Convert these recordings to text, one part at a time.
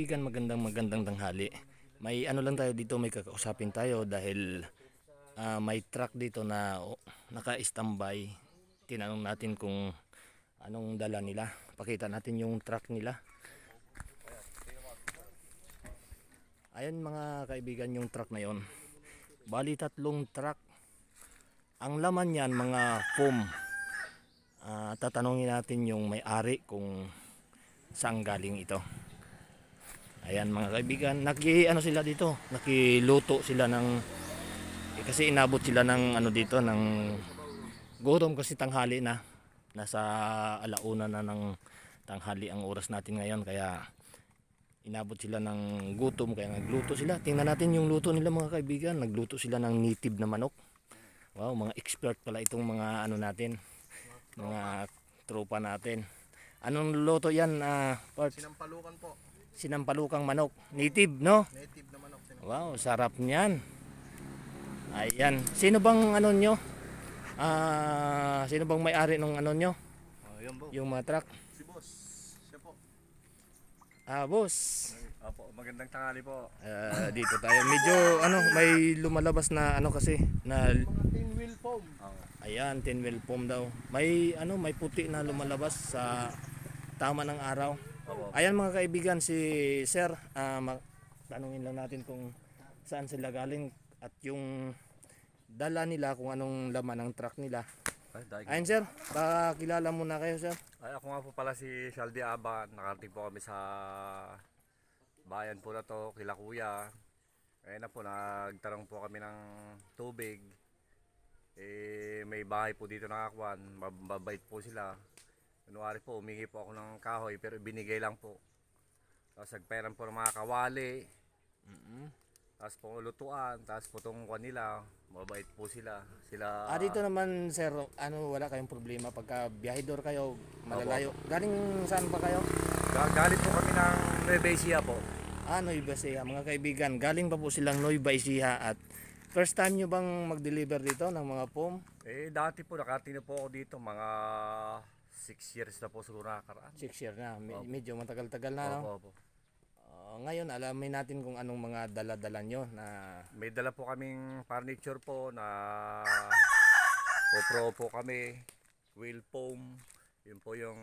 kaibigan, magandang tanghali. May ano lang tayo dito, may kakausapin tayo dahil may truck dito na naka-standby. Tinanong natin kung anong dala nila. Pakita natin yung truck nila. Ayan mga kaibigan, yung truck na yon. Bali 3 truck. Ang laman niyan mga foam. Tatanungin natin yung may-ari kung saan galing ito. Ayan mga kaibigan, ano sila dito, nakiluto sila ng kasi inabot sila ng ano dito ng gutom kasi tanghali na. Nasa alauna na ng tanghali ang oras natin ngayon, kaya inabot sila ng gutom kaya nagluto sila. Tingnan natin yung luto nila mga kaibigan. Nagluto sila ng native na manok. Wow, mga expert pala itong mga ano natin, mga tropa natin. Anong luto yan? Sinampalukan po. Sinampalukang manok. Native, no? Native na manok. Wow, sarap niyan. Ayan. Sino bang ano nyo? Sino bang may-ari ng ano nyo? Yan po. Yung mga truck? Si boss. Siya po. Boss. Opo, magandang tanghali po. Dito tayo. Medyo ano, may lumalabas na ano kasi na Tin wheel foam. ayan, 10 wheel foam daw. May ano, may puti na lumalabas sa tama ng araw. Ayan mga kaibigan, si Sir, tanungin lang natin kung saan sila galing at yung dala nila, kung anong laman ng truck nila. Ayan Sir, pakilala muna kayo Sir. Ay, ako nga po pala si Shaldi Aba. Nakarating po kami sa bayan po na to, kila Kuya. Ngayon na po, nagtarong po kami ng tubig. May bahay po dito nakakuan, mababait po sila. Kunwari po, humingi po ako ng kahoy pero binigay lang po. Tapos nagpairan po ng mga kawali. Tapos po lutuan, tapos po itong kuan nila, mabait po sila. Dito naman Sir, ano, wala kayong problema pagka biyahedor kayo, malalayo. Galing saan pa kayo? Galing po kami ng Nueva Ecija po. Nueva Ecija. Mga kaibigan, galing pa po silang Nueva Ecija at first time nyo bang mag-deliver dito ng mga foam? Dati po, nakating na po ako dito, mga 6 years na po siguro nakakaraan. 6 years na, medyo matagal-tagal na, no? Opo. Ngayon, alamin natin kung anong mga dala-dala nyo na... May dala po kaming furniture po na pro po kami, wheel foam. Yun po yung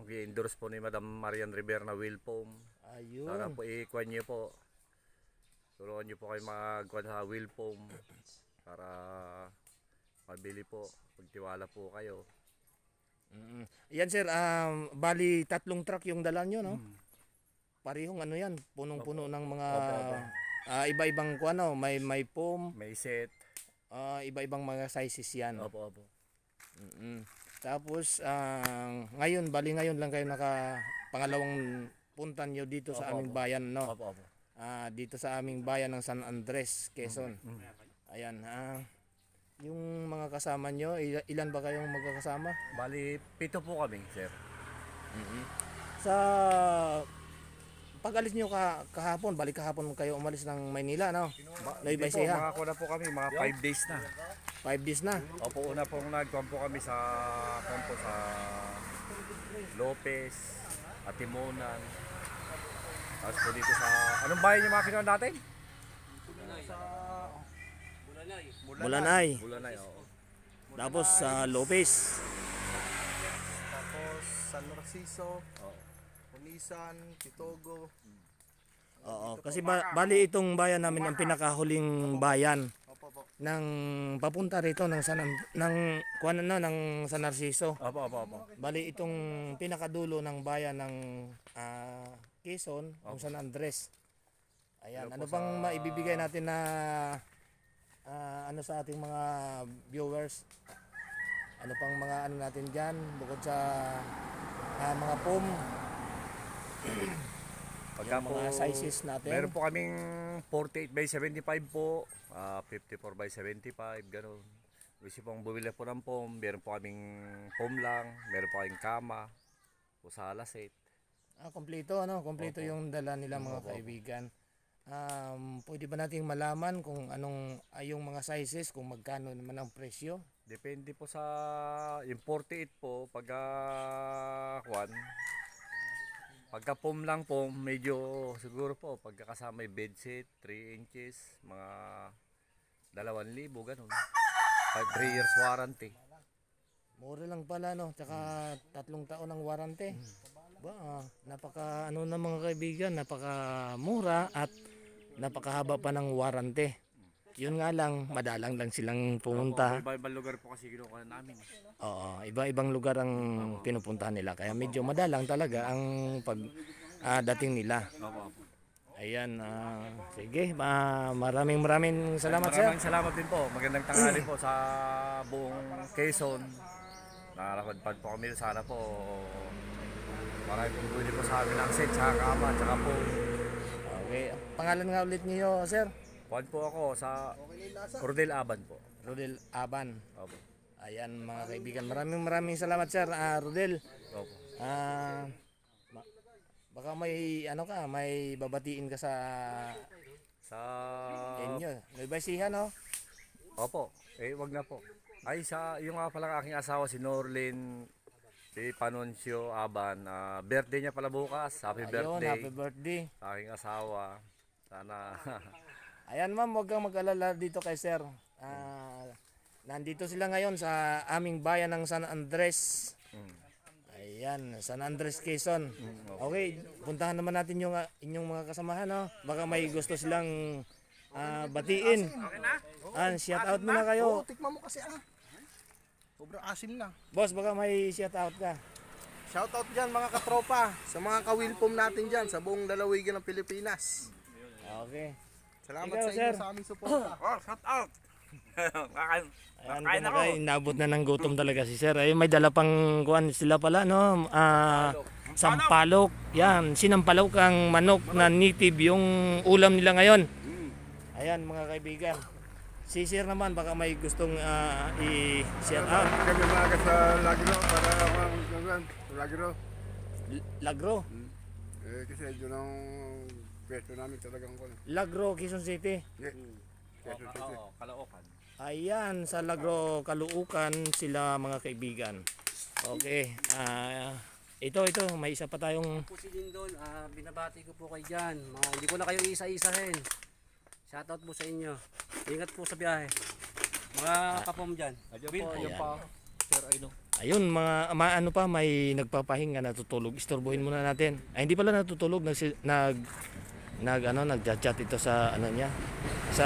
i-endorse po ni Madam Marian Rivera na wheel foam. Ayun. Sana po i-kuhan nyo po. Turuan nyo po kayo mag-kuhan sa wheel foam para mabili po. Pagtiwala po kayo. Yan Sir, bali 3 truck yung dala nyo, no? Parehong ano yan, punong-puno ng mga iba-ibang kuano, may foam, May set. iba-ibang mga sizes yan. Opo. Tapos ngayon lang kayo pangalawang punta nyo dito sa aming bayan, no? Opo. Dito sa aming bayan ng San Andres, Quezon. Ayan, yung mga kasama nyo, ilan ba kayong magkakasama? Bali, 7 po kami, sir. Sa pag-alis nyo kahapon, balik kahapon kayo umalis ng Maynila, no? Hindi po, mga kuna po kami, mga 5 days na. 5 days na. Opo, una pong nagkuhan po kami sa Lopez, Atimonan. Tapos po dito sa, anong bayan yung mga kinuha natin? Bulanay. Bulanay, oo. Tapos sa Lopez. Tapos San Narciso, Unisan, Pitogo. Oo, kasi bali itong bayan namin ang pinakahuling bayan Opo. ng papunta rito ng ng San Narciso. Opo. Bali itong pinakadulo ng bayan ng Quezon, ng San Andres. Ayan, ano bang maibibigay natin na ano sa ating mga viewers? Ano pang mga ano natin diyan bukod sa mga foam? Pagka yung po, mga sizes natin. meron po kaming 48 by 75 po, 54 by 75, gano'n. Gusto pong bumili po ng foam, meron po kaming foam lang, meron po kaming kama, o sala set. Kompleto, ano? Kompleto yung dala nila mga kaibigan. Pwede ba nating malaman kung anong yung mga sizes, kung magkano naman ang presyo? Depende po sa yung 48 po, pag Pagka foam lang po, medyo siguro po, pagkakasama yung bedsheet, 3 inches, mga 2,000, ganun. 3 years warranty. Mura lang pala no, tsaka 3 taon ang warranty. Ba, napaka ano na mga kaibigan, napaka mura at napakahaba pa ng warranty. Yun nga lang, madalang lang silang pumunta. Iba-ibang lugar po kasi kinukuha namin. Oo, iba-ibang lugar ang pinupuntahan nila. Kaya medyo madalang talaga ang dating nila. Opo. Ayan, sige, maraming salamat sir. Maraming salamat din po. Magandang tanghali po sa buong Quezon. Nakarapadpad po kami. Sana po marami pong bumili po sa amin ng set, tsaka kama, tsaka po. Okay, pangalan nga ulit niyo sir? Kuhan po ako sa Rodel Aban po. Rodel Aban. Opo. Ayan mga kaibigan, maraming salamat sir, Rodel. Opo. Baka may ano ka, may babatiin ka sa Sa... inyo. Nueva Ecija no? Opo. Wag na po. Ay, yung nga pala aking asawa, si Norlin, si Panoncio Aban. Birthday niya pala bukas. Happy Ayun, birthday. happy birthday. Sa aking asawa. Sana... Ayan ma'am, huwag kang mag-alala dito kay sir. Nandito sila ngayon sa aming bayan ng San Andres. Ayan, San Andres, Quezon. Okay, puntahan naman natin yung inyong mga kasamahan. No? Baka may gusto silang batiin. Shout out muna kayo. Oo, tikman mo kasi sobrang asim na. Boss, baka may shout out ka. Shoutout dyan mga katropa, sa mga ka-Wilpom natin dyan, sa buong lalawigan ng Pilipinas. Okay. Salamat Ikaw, sa inyo sir. sa aming suporta. shout out! Ayan, kumakain, inabot na ng gutom talaga si sir. Ayun, may dala pang kuan sila pala, no? Sampalok. Yan, sinampalok ang manok na native yung ulam nila ngayon. Ayan, mga kaibigan. Si sir naman, baka may gustong i-shout out. Kami maaga sa Lagro para sa Lagro. Lagro. Kasi doon ang pwesto namin talagang ko. Lagro, Quezon City. Pwesto kasi. Kalookan. Ayan, sa Lagro, Caloocan sila mga kaibigan. Okay. Ito, may isa pa tayong... Po si Lindon, binabati ko po kayo dyan. Hindi ko na kayo isa-isahin. Shoutout po sa inyo. Ingat po sa biyahe. Mga kapom dyan. Ayun pa. Sir, Ayun, ano pa, may nagpapahinga, natutulog. Istorbohin muna natin. Ay, hindi pala natutulog, nagchat ito sa ano niya, sa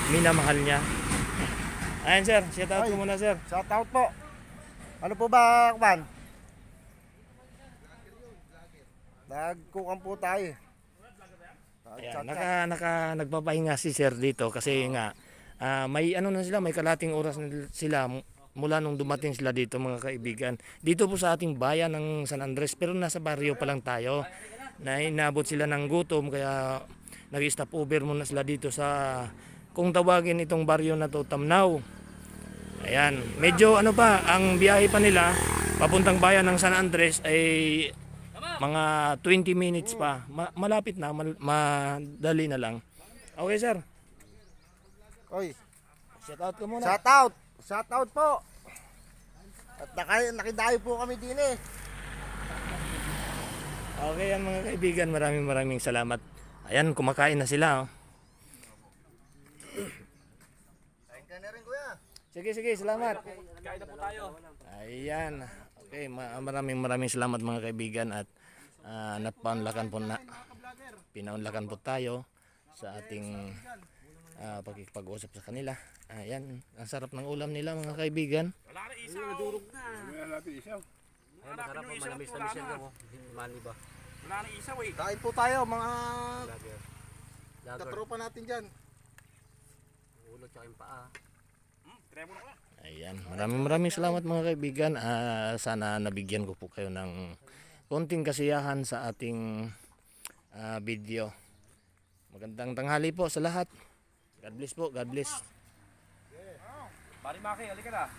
minamahal niya. Ayun sir, shout out ko muna sir. Shoutout po. Ano po ba, Kwan? Nagkukan po tayo. Ayan, nagpapahinga si sir dito kasi nga may ano na sila, may kalating oras na sila mula nung dumating sila dito mga kaibigan. Dito po sa ating bayan ng San Andres, pero nasa baryo pa lang tayo. Inabot sila ng gutom kaya nag-stop over muna sila dito sa, kung tawagin itong baryo na to, Tamnaw. Ayan, medyo ano pa, ang biyahe pa nila papuntang bayan ng San Andres ay mga 20 minutes pa. Malapit na, madali na lang. Okay sir, Oy, shout out ko muna. shoutout! Shoutout po! At nakidayo po kami din eh. Okay yan mga kaibigan, maraming salamat. Ayan, kumakain na sila. Oh. Kain ka na rin kuya. Sige, salamat. Kain na po tayo. Ayan. Okay, maraming salamat mga kaibigan at pinaunlakan po tayo sa ating pagkikipag-usap sa kanila. Ayan, ang sarap ng ulam nila mga kaibigan. Nadurog na. Kaya natin isa. Ay, masarap po. Manamis-namis yan ako. Mali ba? Kain po tayo mga Lager. Lager. katropa natin dyan. Ulo tsaka yung paa. Ayan, maraming salamat mga kaibigan. Sana nabigyan ko po kayo ng konting kasiyahan sa ating video. Magandang tanghali po sa lahat. God bless po, God bless. Mari Maki, halika na.